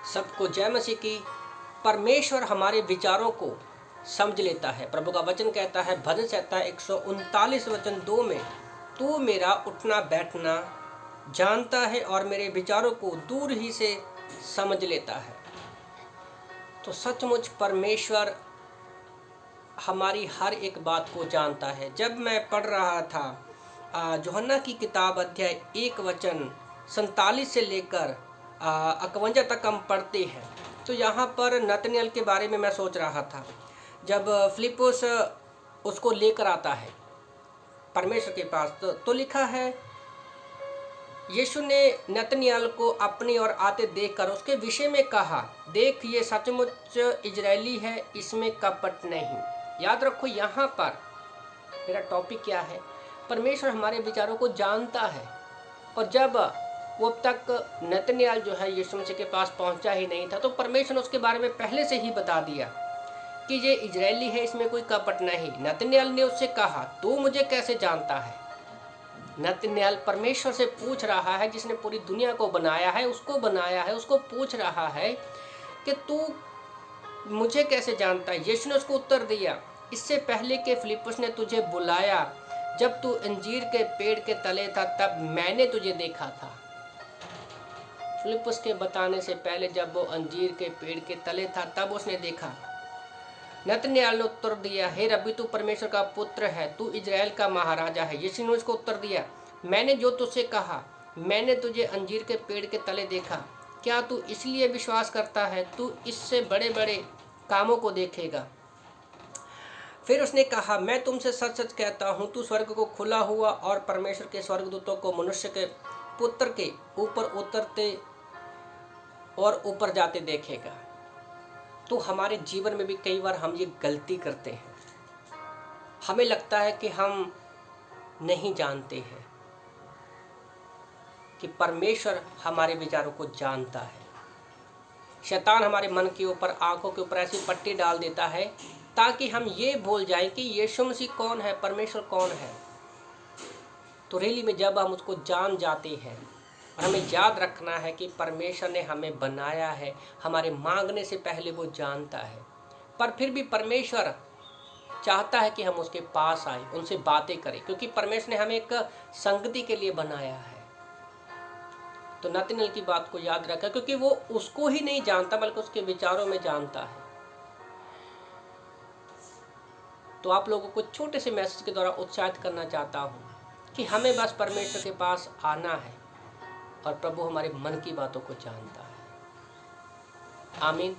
सबको जय मसीह की। परमेश्वर हमारे विचारों को समझ लेता है। प्रभु का वचन कहता है, भजन संहिता 139 वचन 2 में, तू मेरा उठना बैठना जानता है और मेरे विचारों को दूर ही से समझ लेता है। तो सचमुच परमेश्वर हमारी हर एक बात को जानता है। जब मैं पढ़ रहा था यूहन्ना की किताब अध्याय 1 वचन 47 से लेकर 51 तक हम पढ़ते हैं, तो यहाँ पर नतनएल के बारे में मैं सोच रहा था। जब फिलिप्पुस उसको लेकर आता है परमेश्वर के पास, तो लिखा है, यीशु ने नतनएल को अपनी ओर आते देखकर उसके विषय में कहा, देख ये सचमुच इजरायली है, इसमें कपट नहीं। याद रखो यहाँ पर मेरा टॉपिक क्या है। परमेश्वर हमारे विचारों को जानता है, और जब वो अब तक नतनएल जो है यीशु मसीह के पास पहुंचा ही नहीं था, तो परमेश्वर ने उसके बारे में पहले से ही बता दिया कि ये इजरायली है, इसमें कोई कपट नहीं। नतनएल ने उससे कहा, तू मुझे कैसे जानता है? नतनएल परमेश्वर से पूछ रहा है, जिसने पूरी दुनिया को बनाया है, उसको बनाया है, उसको पूछ रहा है कि तू मुझे कैसे जानता है? यीशु ने उसको उत्तर दिया, इससे पहले कि फिलिप्पुस ने तुझे बुलाया, जब तू अंजीर के पेड़ के तले था, तब मैंने तुझे देखा था। फिलिप्पुस के बताने से पहले जब वो अंजीर के पेड़ के तले था, तब उसने देखा। नतनएल ने उत्तर दिया, हे रब्बी, तू परमेश्वर का पुत्र है, तू इजराइल का महाराजा है। यीशु ने उसको उत्तर दिया, मैंने जो तुझसे कहा, मैंने तुझे अंजीर के पेड़ के तले देखा। क्या तू इसलिए विश्वास करता है? तू इससे बड़े बड़े कामों को देखेगा। फिर उसने कहा, मैं तुमसे सच सच कहता हूँ, तू स्वर्ग को खुला हुआ और परमेश्वर के स्वर्गदूतों को मनुष्य के पुत्र के ऊपर उतरते और ऊपर जाते देखेगा। तो हमारे जीवन में भी कई बार हम ये गलती करते हैं। हमें लगता है कि हम नहीं जानते हैं कि परमेश्वर हमारे विचारों को जानता है। शैतान हमारे मन के ऊपर, आंखों के ऊपर ऐसी पट्टी डाल देता है ताकि हम ये भूल जाएं कि यीशु मसीह कौन है, परमेश्वर कौन है। तो रियली में जब हम उसको जान जाते हैं, और हमें याद रखना है कि परमेश्वर ने हमें बनाया है, हमारे मांगने से पहले वो जानता है, पर फिर भी परमेश्वर चाहता है कि हम उसके पास आए, उनसे बातें करें, क्योंकि परमेश्वर ने हमें एक संगति के लिए बनाया है। तो नतनएल की बात को याद रखा, क्योंकि वो उसको ही नहीं जानता बल्कि उसके विचारों में जानता है। तो आप लोगों को छोटे से मैसेज के द्वारा उत्साहित करना चाहता हूँ कि हमें बस परमेश्वर के पास आना है, और प्रभु हमारे मन की बातों को जानता है। आमीन।